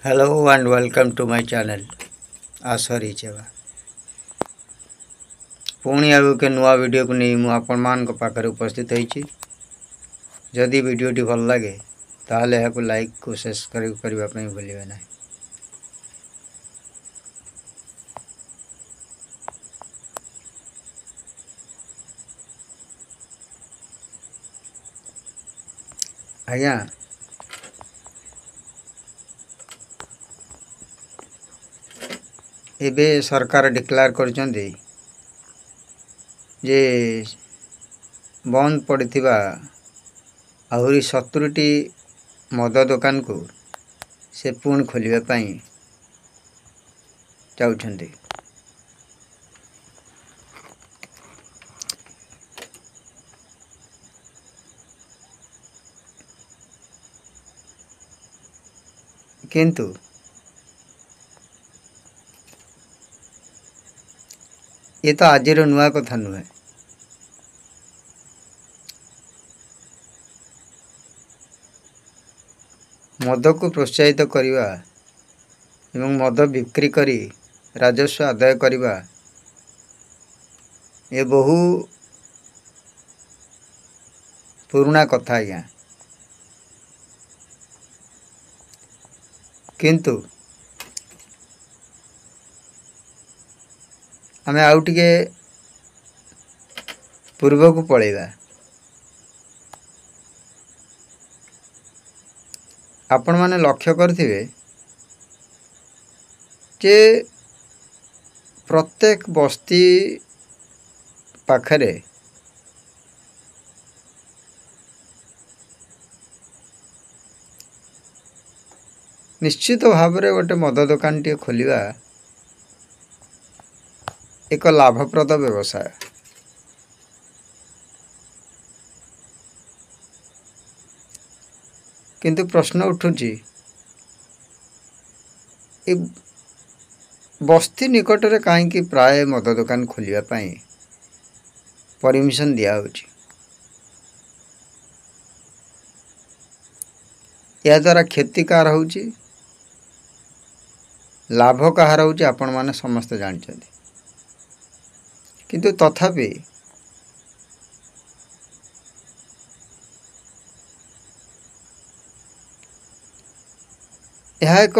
Hello and welcome to my channel आसरी चेवा पुणी आ के नुआ वीडियो को नहीं मु आपण मान को पाखरे उपस्थित होईची। जदि वीडियोटी भल लगे ताहले याकु लाइक को सब्सक्राइब करबा पई भूलिबे ना। आज्ञा एबे सरकार डिक्लेयर करछन्ते जे बंद पड़िथिबा आहुरी 70टी मद दुकान को से पुणी खोलिबा पई चाउछन्ते। किंतु ये तो आजिर नुआ कथा नुहे। मद को प्रोत्साहित करिवा एवं मद बिक्री करी राजस्व आदाय करिवा ये बहु पुराना कथा आज्ञा। किंतु आमे आउ टिके पूर्व को पळेबा। आपण माने लक्ष्य करथिबे जे प्रत्येक बस्ती पाखरे निश्चित भाव में गोटे मद दुकान टी खोलिबा एक लाभप्रद व्यवसाय। किंतु प्रश्न उठुची ए बस्ती निकट रे कहीं प्राय मद दुकान खोलिबा पई परमिशन दिया होची। या द्वारा क्षति कार होची लाभ कहार होची आपण माने समस्त जानछन्ती। किंतु तथापि यह एक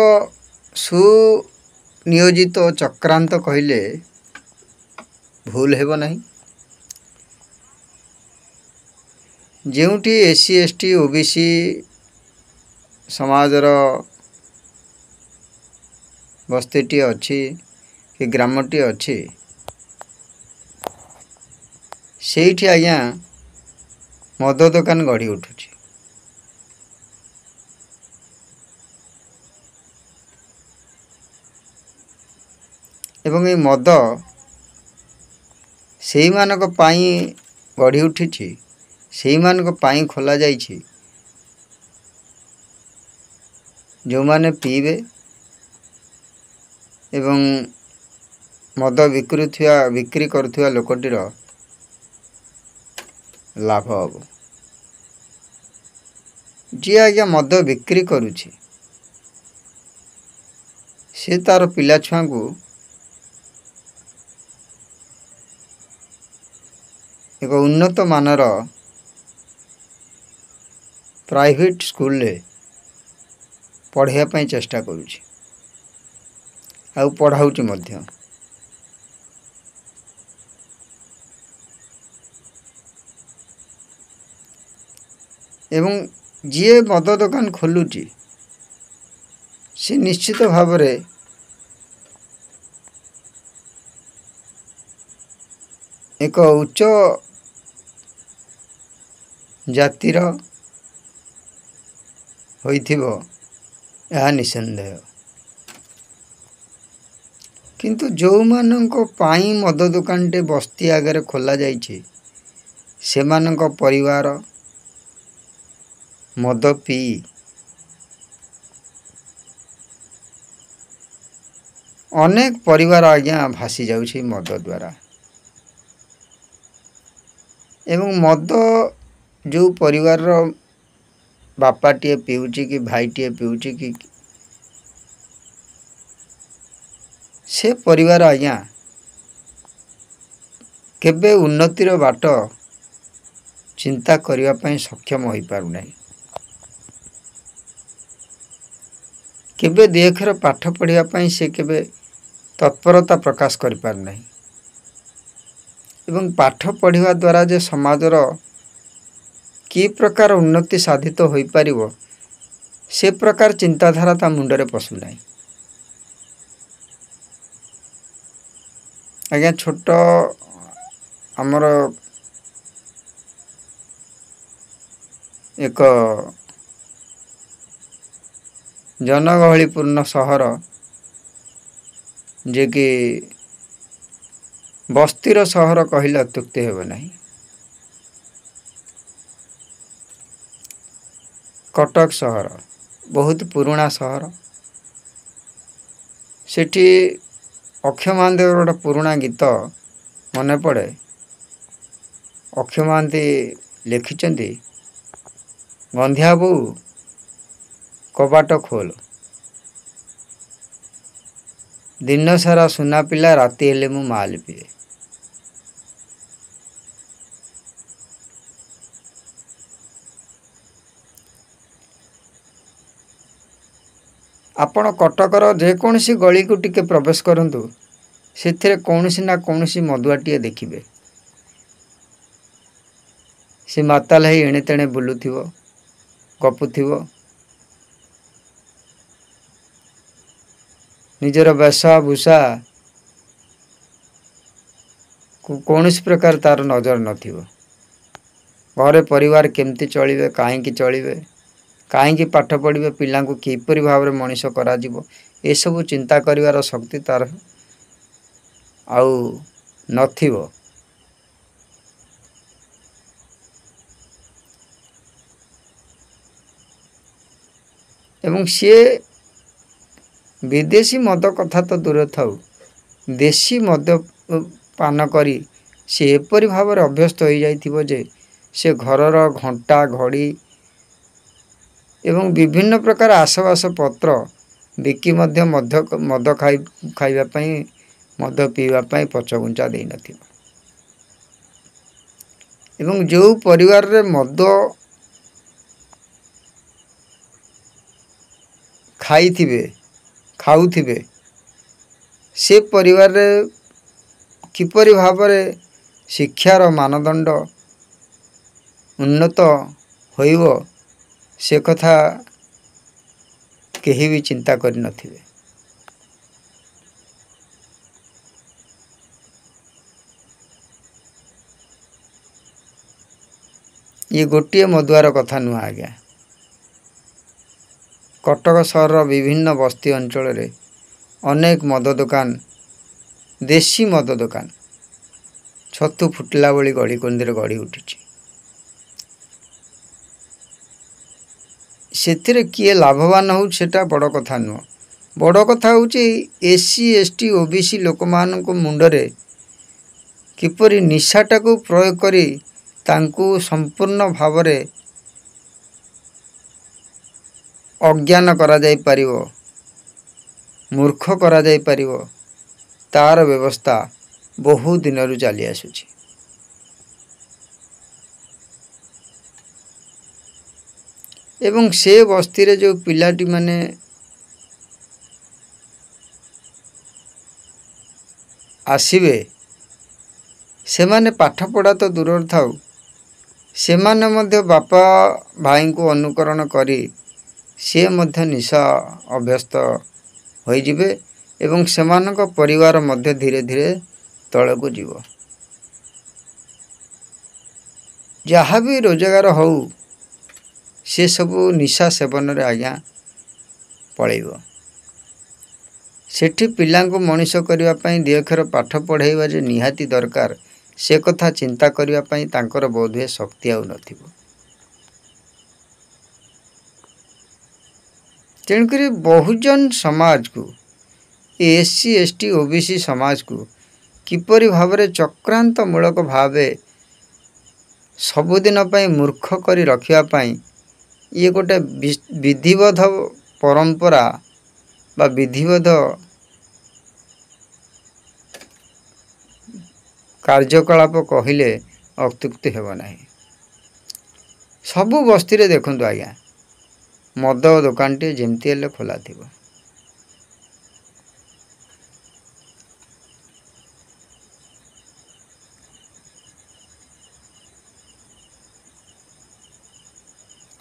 सुनियोजित चक्रांत कहले भूल हेबो नहीं। जेउटी एससी एसटी ओबीसी समाजर बस्तीटी अच्छी कि ग्रामटी अच्छी सेठी आज्ञा मद दुकान गढ़ी उठुची। एवं ये मद सेही मानक पाई गढ़ी उठिछि, सेही मानक पाई खोला जाइछि जो माने पीबे एवं मद बिक्री करुवा लोकटीर लाभ हम। जी आज्ञा मद बिक्री करुछि से तार पिला छुआ को एक उन्नत मानर प्राइवेट स्कूल ले पढ़ाइया पई चेष्टा करुछि आउ पढ़ाउछि मध्य। एवं जी मद दुकान खोलुची से निश्चित भाव में एक उच्च जातिर होइथिबो यह निसंदेह। किंतु जो मानक पाई मद दुकान टे बस्ती आगे खोला जाइछि से मानक परिवार मद पी अनेक परिवार आज्ञा भासी जाउछि मद द्वारा। एवं मद जो परिवार बापाटे पीऊँच कि भाईटे पीऊँच कि से परिवार आज्ञा केबे उन्नतिर बाट चिंता करिया पई सक्षम होई पारु नाही। केबे देखर पाठ पढ़िया पई से केबे तत्परता प्रकाश करि पारु नाही। एवं पाठ पढ़िवा द्वारा जे समाजर कि प्रकार उन्नति साधित होई पारिबो से प्रकार चिंताधारा ता मुंडरे पशु नाही। आज्ञा छोट आमर एक जनगहलीपूर्ण सहर जे कि बस्तीर सहर कहले अत्युक्ति हेब नहीं। कटक सहर बहुत पुराना सहर। सेठी अक्षय महादेव गोटे पुराना गीत मन पड़े। अक्षय महांती लिखिचंती गंधिया बो कबाट खोल दिन सारा सुना पिला राति हेले मु माल पिए। आपण कटकर जेकोसी गली को टिके प्रवेश करंतु से कौनसी ना कौनसी मदुआटीए देखिबे। से माताल है एणे तेणे बुलुथिबो गपुथिबो। निजर बेशा भूषा कौन प्रकार तार नजर नथिबो। घरे परिवार केमती चलिबे काहेकि चलिबे काहेकि पाठ पढ़िबे पिला को किपरि भाव मनीष करा जिवो ए सब चिंता करिवार शक्ति तार आउ नथिबो। एवं सी विदेशी मद कथा तो दूर थाउ देशी मद पान करी सी एपरी भाव अभ्यस्त हो जाइथिबो जे से घरर घंटा घड़ी एवं विभिन्न प्रकार आसवास पत्र बिकी मध्य मद खाइबा पई मद पीवा पई पछगुंचा देई नथिबो। एवं जो परिवार रे मद खाइथिबे खाउथिबे से परिवार रे किपरि भावरे शिक्षार मानदंड उन्नत होइबो से कथा केही भी चिंता करि नथिबे। ये गोटे मदुआर कथा नुआ आज्ञा। कटक सहर विभिन्न बस्ती अंचल रे अनेक मद दुकान देशी मद दुकान छतु फुटला बड़ी गड़ी कंदीर गढ़ी उठी। से किए लाभवान हो सेटा बड़ कथा नुह। बड़ कथा हूँ एससी एसटी ओबीसी लोक मान मुंडरे किपरि निशाटा को प्रयोग करी तांकु संपूर्ण भावरे अज्ञान करा जाई परिवो मूर्ख करा जाई परिवो तार व्यवस्था बहु दिन रु चली आसुची। एवं से बस्ती रे जो पिलाटी माने आसीबे से माने पाठ पढ़ा तो दूर थाउ से माने मध्य बापा भाई को अनुकरण करी से मध्य निशा अभ्यस्त होई जिबे एवं सेमानक परिवार मध्य धीरे धीरे तल को जीव। जहाँ भी रोजगार हो से सबू निशा सेवन रे आज्ञा पलैब। सेठी पिलांको मनीष करिवा पई दिअक्षर पाठ पढ़ाइबा जे निहाती दरकार से कथा चिंता करिवा पई तांकर बोधे शक्ति आउ नथिबो। तेणुकरी बहुजन समाज को एससी एसटी ओबीसी समाज को किपरि भावरे चक्रांत मूलक भावे सबुदिन पई मूर्ख करी रखिया पई ये गोटे विधिवध परंपरा बा विधिवध କାର୍ଯ୍ୟକଳାପ କହିଲେ ଅତ୍ୟୁକ୍ତି ହେବ ନାହିଁ। ସବୁ ବସ୍ତିରେ ଦେଖନ୍ତୁ ଆଜ୍ଞା, ମଦ ଦୋକାନଟିଏ ଯେମିତି ହେଲେ ଖୋଲା ଥିବ।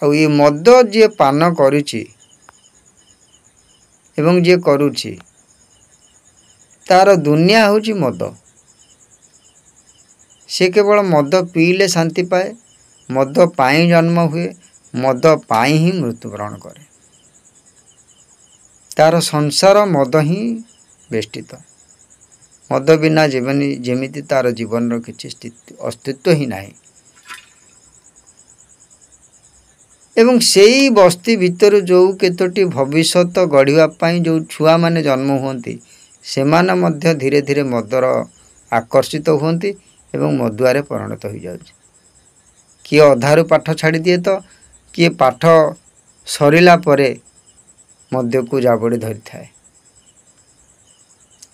ଆଉ ଏ ମଦ ଯିଏ ପାନ କରୁଛି ଏବଂ ଯିଏ କରୁଛି, ତାର ଦୁନିଆ ହେଉଛି ମଦ। ସେ କେବଳ ମଦ ପିଇଲେ ଶାନ୍ତି ପାଏ, ମଦ ପାଇଁ ଜନ୍ମ ହୁଏ, ମଦ ପାଇଁ ହିଁ ମୃତ୍ୟୁବରଣ କରେ। ତାର ସଂସାର ମଦ ହିଁ ବେଷ୍ଟିତ। ମଦ ବିନା ଯେମିତି ତାର ଜୀବନର କିଛି ଅସ୍ତିତ୍ୱ ହିଁ ନାହିଁ। ଏବଂ ସେଇ ବସ୍ତି ଭିତରୁ ଯେଉଁ କେତୋଟି ଭବିଷ୍ୟତ ଗଢ଼ିବା ପାଇଁ ଯେଉଁ ଛୁଆମାନେ ଜନ୍ମ ହୁଅନ୍ତି, ସେମାନେ ମଧ୍ୟ ଧୀରେ ଧୀରେ ମଦର ଆକର୍ଷିତ ହୁଅନ୍ତି ଏବଂ ମଦୁଆରେ ପରିଣତ ହୋଇଯାଉଛି। କିଏ ଅଧାରୁ ପାଠ ଛାଡ଼ିଦିଏ ତ କିଏ ପାଠ ସରିଲା ପରେ ମଦ୍ୟକୁ ଜାବୁଡ଼ି ଧରିଥାଏ।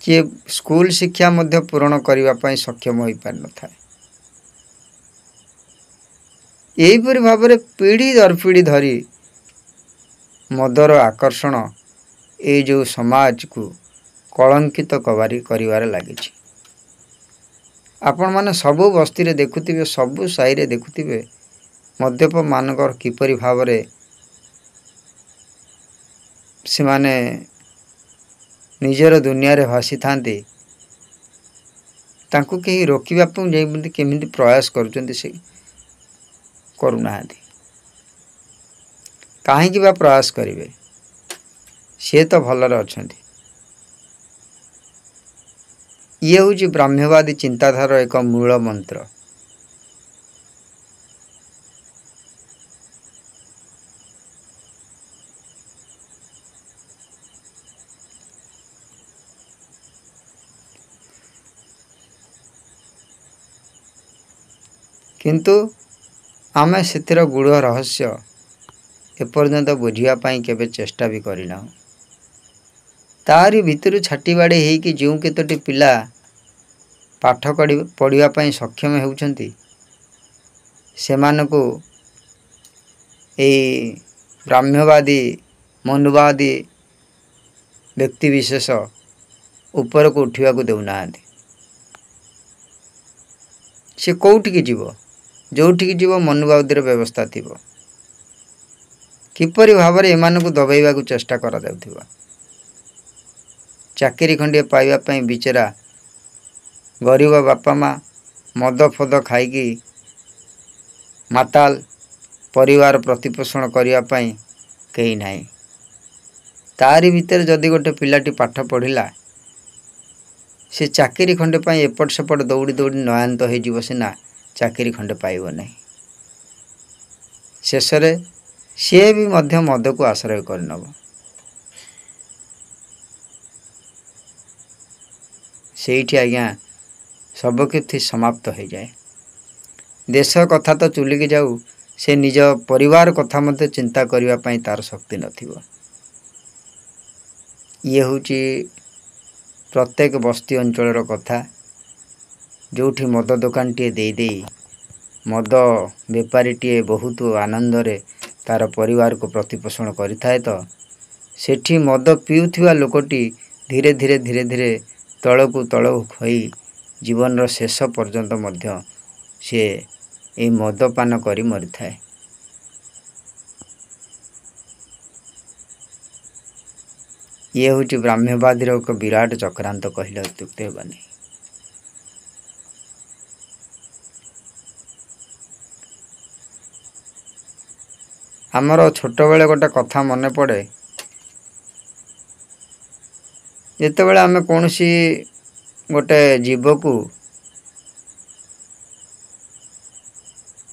କିଏ ସ୍କୁଲ ଶିକ୍ଷା ମଧ୍ୟ ପୂରଣ କରିବା ପାଇଁ ସକ୍ଷମ ହୋଇପାରିନଥାଏ। ଏହିପରି ଭାବରେ ପିଢ଼ି ଦର ପିଢ଼ି ଧରି ମଦର ଆକର୍ଷଣ ଏଇ ଯେଉଁ ସମାଜକୁ କଳଙ୍କିତ କରିବାରେ ଲାଗିଛି। ଆପଣମାନେ ସବୁ ବସ୍ତିରେ ଦେଖୁଥିବେ, ସବୁ ସାହିରେ ଦେଖୁଥିବେ, ମଦ୍ୟପମାନଙ୍କର କିପରି ଭାବରେ ସେମାନେ ନିଜର ଦୁନିଆରେ ଭାସିଥାନ୍ତି। ତାଙ୍କୁ କେହି ରୋକିବା ପାଇଁ କେମିତି ପ୍ରୟାସ କରୁଛନ୍ତି, ସେ କରୁନାହାନ୍ତି। କାହିଁକି ବା ପ୍ରୟାସ କରିବେ? ସିଏ ତ ଭଲରେ ଅଛନ୍ତି। ଇଏ ହେଉଛି ବ୍ରାହ୍ମ୍ୟବାଦୀ ଚିନ୍ତାଧାରାର ଏକ ମୂଳ ମନ୍ତ୍ର। କିନ୍ତୁ ଆମେ ସେଥିର ଗୂଢ଼ ରହସ୍ୟ ଏପର୍ଯ୍ୟନ୍ତ ବୁଝିବା ପାଇଁ କେବେ ଚେଷ୍ଟା ବି କରିନାହୁଁ। ତାରି ଭିତରୁ ଛାଟି ବାଡ଼ି ହେଇକି ଯେଉଁ କେତୋଟି ପିଲା ପାଠ ପଢ଼ିବା ପାଇଁ ସକ୍ଷମ ହେଉଛନ୍ତି, ସେମାନଙ୍କୁ ଏଇ ବ୍ରାହ୍ମ୍ୟବାଦୀ ମନୁବାଦୀ ବ୍ୟକ୍ତିବିଶେଷ ଉପରକୁ ଉଠିବାକୁ ଦେଉନାହାନ୍ତି। ସେ କେଉଁଠିକି ଯିବ? ଯେଉଁଠିକି ଯିବ ମନୁବାଦୀର ବ୍ୟବସ୍ଥା ଥିବ। କିପରି ଭାବରେ ଏମାନଙ୍କୁ ଦବାଇବାକୁ ଚେଷ୍ଟା କରାଯାଉଥିବ। ଚାକିରି ଖଣ୍ଡିଏ ପାଇବା ପାଇଁ ବିଚରା ଗରିବ ବାପା ମା ମଦ ଫଦ ଖାଇକି ମାତାଲ, ପରିବାର ପ୍ରତିପୋଷଣ କରିବା ପାଇଁ କେହି ନାହିଁ। ତାରି ଭିତରେ ଯଦି ଗୋଟେ ପିଲାଟି ପାଠ ପଢ଼ିଲା, ସେ ଚାକିରି ଖଣ୍ଡେ ପାଇଁ ଏପଟ ସେପଟ ଦୌଡ଼ି ଦୌଡ଼ି ନୟାନ୍ତ ହୋଇଯିବ ସିନା, ଚାକିରି ଖଣ୍ଡେ ପାଇବ ନାହିଁ। ଶେଷରେ ସିଏ ବି ମଧ୍ୟ ମଦକୁ ଆଶ୍ରୟ କରିନେବ। ସେଇଠି ଆଜ୍ଞା ସବୁ କିଛି ସମାପ୍ତ ହୋଇଯାଏ। ଦେଶ କଥା ତ ଚୁଲିକି ଯାଉ, ସେ ନିଜ ପରିବାର କଥା ମଧ୍ୟ ଚିନ୍ତା କରିବା ପାଇଁ ତାର ଶକ୍ତି ନଥିବ। ଇଏ ହେଉଛି ପ୍ରତ୍ୟେକ ବସ୍ତି ଅଞ୍ଚଳର କଥା। ଯେଉଁଠି ମଦ ଦୋକାନଟିଏ ଦେଇ ମଦ ବେପାରୀଟିଏ ବହୁତ ଆନନ୍ଦରେ ତାର ପରିବାରକୁ ପ୍ରତିପୋଷଣ କରିଥାଏ, ତ ସେଠି ମଦ ପିଉଥିବା ଲୋକଟି ଧୀରେ ଧୀରେ ତଳକୁ ହୋଇ ଜୀବନର ଶେଷ ପର୍ଯ୍ୟନ୍ତ ମଧ୍ୟ ସିଏ ଏହି ମଦପାନ କରି ମରିଥାଏ। ଇଏ ହେଉଛି ବ୍ରାହ୍ମ୍ୟବାଦୀର ଏକ ବିରାଟ ଚକ୍ରାନ୍ତ କହିଲେ ଅତ୍ୟୁକ୍ତି ହେବ ନାହିଁ। ଆମର ଛୋଟବେଳେ ଗୋଟେ କଥା ମନେ ପଡ଼େ। ଯେତେବେଳେ ଆମେ କୌଣସି ଗୋଟେ ଜୀବକୁ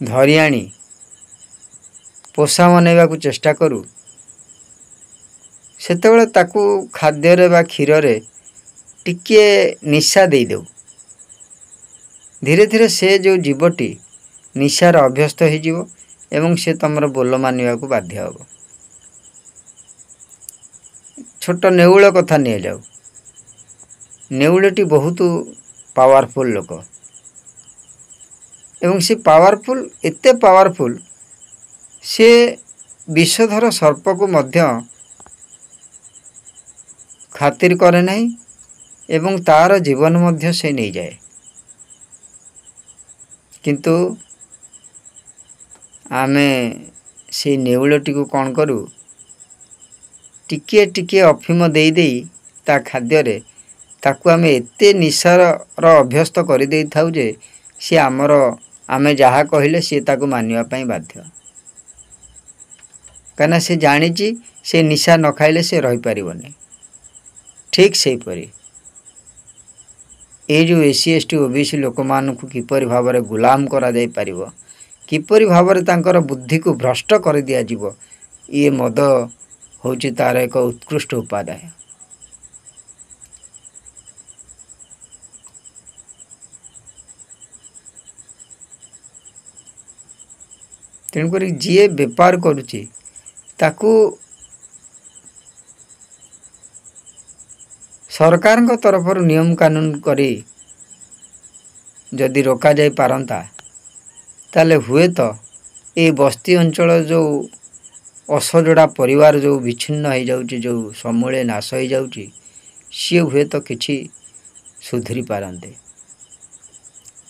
ଧରି ଆଣି ପୋଷା ବନେଇବାକୁ ଚେଷ୍ଟା କରୁ, ସେତେବେଳେ ତାକୁ ଖାଦ୍ୟରେ ବା କ୍ଷୀରରେ ଟିକିଏ ନିଶା ଦେଇଦେଉ। ଧୀରେ ଧୀରେ ସେ ଯେଉଁ ଜୀବଟି ନିଶାର ଅଭ୍ୟସ୍ତ ହୋଇଯିବ ଏବଂ ସେ ତୁମର ବୋଲ ମାନିବାକୁ ବାଧ୍ୟ ହେବ। ଛୋଟ ନେଉଳ କଥା ନିଆଯାଉ। ନେଉଳଟି ବହୁତ ପାୱାରଫୁଲ୍ ଲୋକ। एवं से पावरफुल एते पावरफुल से विषधर सर्प को मध्य खातिर करे नहीं एवं तार जीवन मध्य से नहीं जाए किंतु आमे से नेउलटी को कौन करू टिके टिके अफिम दे दे ता खाद्य रे ताकू आमे एते निशार अभ्यस्त कर दे थाउ जे सी आमर आमे जहा कहले सी ताकू मानिया पई बाध्य कना से जानी जी से निशा न खाइले से रही परिबनी ठीक से परी ए जो एससी एसटी ओबीसी लोक मान को किपरि भाव रे गुलाम करा जाय परिबो किपरि भाव रे तांकर बुद्धि को भ्रष्ट कर दिया जीवो ये मद होची तार एक उत्कृष्ट उपादाय तेणुक जी बेपार करुची ताकू सरकार तरफ नियम कानून करी जदि रोका जाई पारंता ताले हुए तो ये बस्ती अंचल जो असजड़ा परिवार जो विच्छिन्न हो जाउची जो समूले नाश हो जाउची सी हुए तो किछि सुधरी पारंते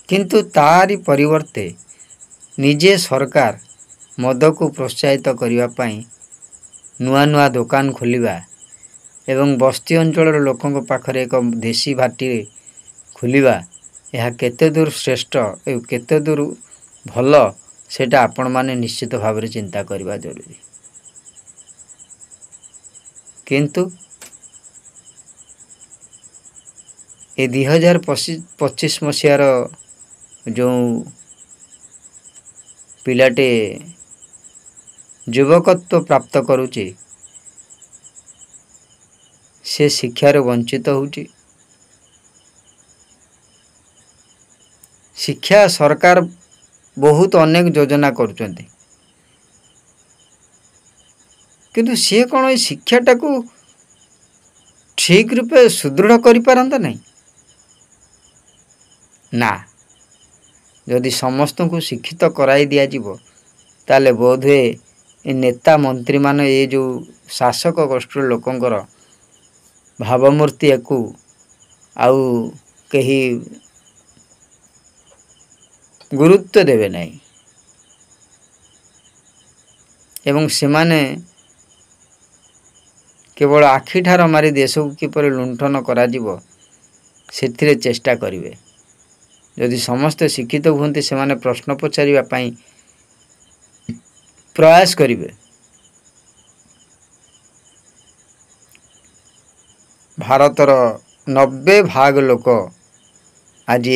किंतु तारी परिवर्ते निजे सरकार मद को प्रोत्साहित करने पाई नुआ नुआ दुकान खोलिबा एवं बस्ती अंचल लोकों पाखरे एक देशी भाटी खोलिबा यह केते दूर श्रेष्ठ एवं केते दूर भल सेटा आपण माने निश्चित भाव में चिंता करबा जरूरी किंतु ए 2025 मसीहार जो पिलाटे युवकत्व प्राप्त करुचे से शिक्षार वंचित होउची शिक्षा सरकार बहुत अनेक योजना करुचंती किंतु सी कौन शिक्षाटा को ठीक रूपे सुदृढ़ करि पारंता नहीं ना यदि समस्त को शिक्षित कराई दिया जीवो ताले बोधे ए नेता मंत्री मान ये जो शासक गोष्ठी लोकंकर भावमूर्ति को आउ कहीं गुरुत्व देवे नहीं एवं से माने केवल आखि ठार मारी देश को किपर लुंठन करा जीवो सेथिरे चेष्टा करिवे यदि समस्त शिक्षित होते से माने प्रश्न पचारिबा पई प्रयास करिवे भारतर 90% लोक आज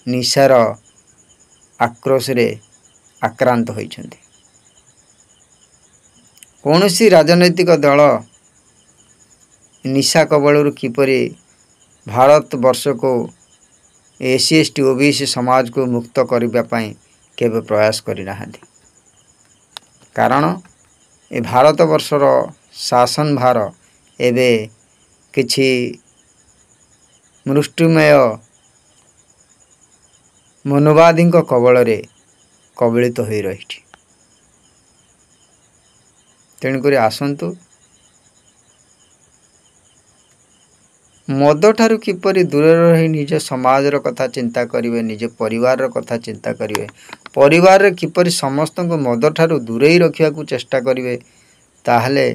निशार आक्रोश रे आक्रांत होइछन्ति कौनसी राजनैतिक दल निशा कबलरू किपरि भारत वर्ष को एससी एसटी ओबीसी समाज को मुक्त करबा पई केबे प्रयास करि नाहंती कारण ए भारत वर्षर शासन भार एबे किछि मृष्टिमय मनोवादी कबल रे कबलित हो रही तेणुक आसतु मद ठारू किपरि दूर रही निज समाज कथा चिंता करिवे निज परिवार कथा चिंता करिवे परिवार रे किपरि समस्त को मद ठारू दूरेई रखिया को चेष्टा करिवे ताहले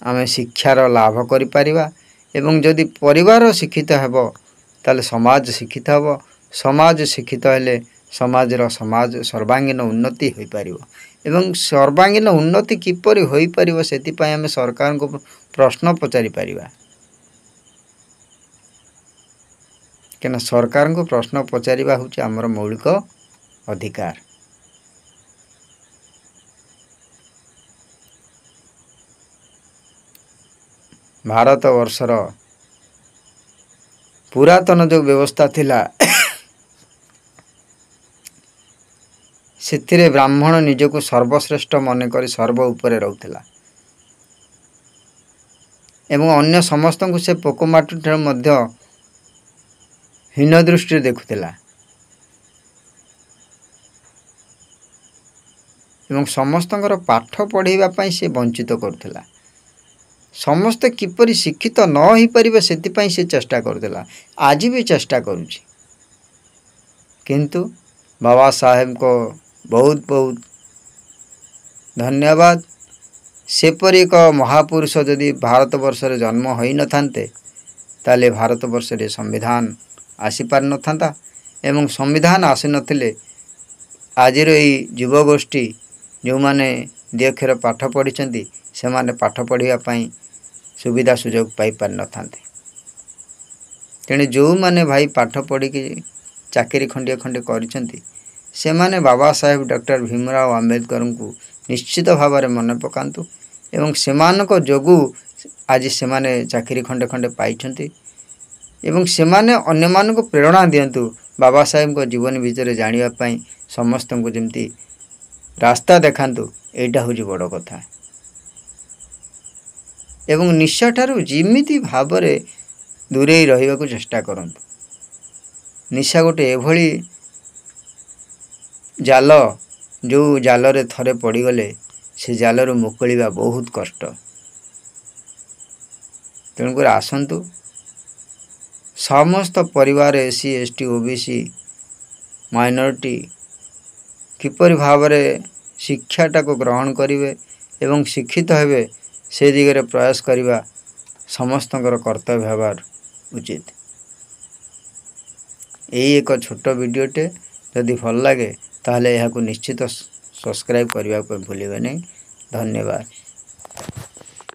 आमे शिक्षार लाभ करि परिबा एवं जदि परिवार शिक्षित हेबो ताले समाज शिक्षित हेबो समाज शिक्षित हेले समाज सर्वांगीन उन्नति होई परिबो एवं सर्वांगीन उन्नति किपरि होई परिबो सेति पय आमे सरकार को प्रश्न पचारि परिबा केना सरकार को प्रश्न पचारिबा होची हमर मौलिक अधिकार भारत वर्षर पुरातन जो व्यवस्था थिला सेथिरे ब्राह्मण निजको सर्वश्रेष्ठ मन करी सर्व उपरे रहउथिला एवं अन्य समस्त को से पोकमाटू मध्य हीन दृष्टि देखुला ଏବଂ ସମସ୍ତଙ୍କର ପାଠ ପଢ଼ାଇବା ପାଇଁ ସେ ବଞ୍ଚିତ କରୁଥିଲା। ସମସ୍ତେ କିପରି ଶିକ୍ଷିତ ନ ହୋଇପାରିବେ ସେଥିପାଇଁ ସେ ଚେଷ୍ଟା କରୁଥିଲା, ଆଜି ବି ଚେଷ୍ଟା କରୁଛି। କିନ୍ତୁ ବାବା ସାହେବଙ୍କ ବହୁତ ବହୁତ ଧନ୍ୟବାଦ। ସେପରି ଏକ ମହାପୁରୁଷ ଯଦି ଭାରତବର୍ଷରେ ଜନ୍ମ ହୋଇନଥାନ୍ତେ ତାହେଲେ ଭାରତବର୍ଷରେ ସମ୍ବିଧାନ ଆସିପାରିନଥାନ୍ତା ଏବଂ ସମ୍ବିଧାନ ଆସିନଥିଲେ ଆଜିର ଏଇ ଯୁବଗୋଷ୍ଠୀ ଯେଉଁମାନେ ଦୁଇ ଅକ୍ଷର ପାଠ ପଢ଼ିଛନ୍ତି ସେମାନେ ପାଠ ପଢ଼ିବା ପାଇଁ ସୁବିଧା ସୁଯୋଗ ପାଇପାରିନଥାନ୍ତେ। ତେଣୁ ଯେଉଁମାନେ ଭାଇ ପାଠ ପଢ଼ିକି ଚାକିରି ଖଣ୍ଡିଏ ଖଣ୍ଡେ କରିଛନ୍ତି ସେମାନେ ବାବା ସାହେବ ଡକ୍ଟର ଭୀମରାଓ ଆମ୍ବେଦକରଙ୍କୁ ନିଶ୍ଚିତ ଭାବରେ ମନେ ପକାନ୍ତୁ ଏବଂ ସେମାନଙ୍କ ଯୋଗୁଁ ଆଜି ସେମାନେ ଚାକିରି ଖଣ୍ଡେ ଖଣ୍ଡେ ପାଇଛନ୍ତି ଏବଂ ସେମାନେ ଅନ୍ୟମାନଙ୍କୁ ପ୍ରେରଣା ଦିଅନ୍ତୁ ବାବା ସାହେବଙ୍କ ଜୀବନୀ ଭିତରେ ଜାଣିବା ପାଇଁ, ସମସ୍ତଙ୍କୁ ଯେମିତି ରାସ୍ତା ଦେଖାନ୍ତୁ। ଏଇଟା ହେଉଛି ବଡ଼ କଥା। ଏବଂ ନିଶାଠାରୁ ଯେମିତି ଭାବରେ ଦୂରେଇ ରହିବାକୁ ଚେଷ୍ଟା କରନ୍ତୁ। ନିଶା ଗୋଟେ ଏଭଳି ଜାଲ, ଯେଉଁ ଜାଲରେ ଥରେ ପଡ଼ିଗଲେ ସେ ଜାଲରୁ ମୁକୁଳିବା ବହୁତ କଷ୍ଟ। ତେଣୁକରି ଆସନ୍ତୁ ସମସ୍ତ ପରିବାର SC ST OBC ମାଇନରିଟି କିପରି ଭାବରେ ଶିକ୍ଷାଟାକୁ ଗ୍ରହଣ କରିବେ ଏବଂ ଶିକ୍ଷିତ ହେବେ ସେ ଦିଗରେ ପ୍ରୟାସ କରିବା ସମସ୍ତଙ୍କର କର୍ତ୍ତବ୍ୟ ହେବାର ଉଚିତ। ଏଇ ଏକ ଛୋଟ ଭିଡ଼ିଓଟେ ଯଦି ଭଲ ଲାଗେ ତାହେଲେ ଏହାକୁ ନିଶ୍ଚିତ ସବସ୍କ୍ରାଇବ୍ କରିବାକୁ ଭୁଲିବେ ନାହିଁ। ଧନ୍ୟବାଦ।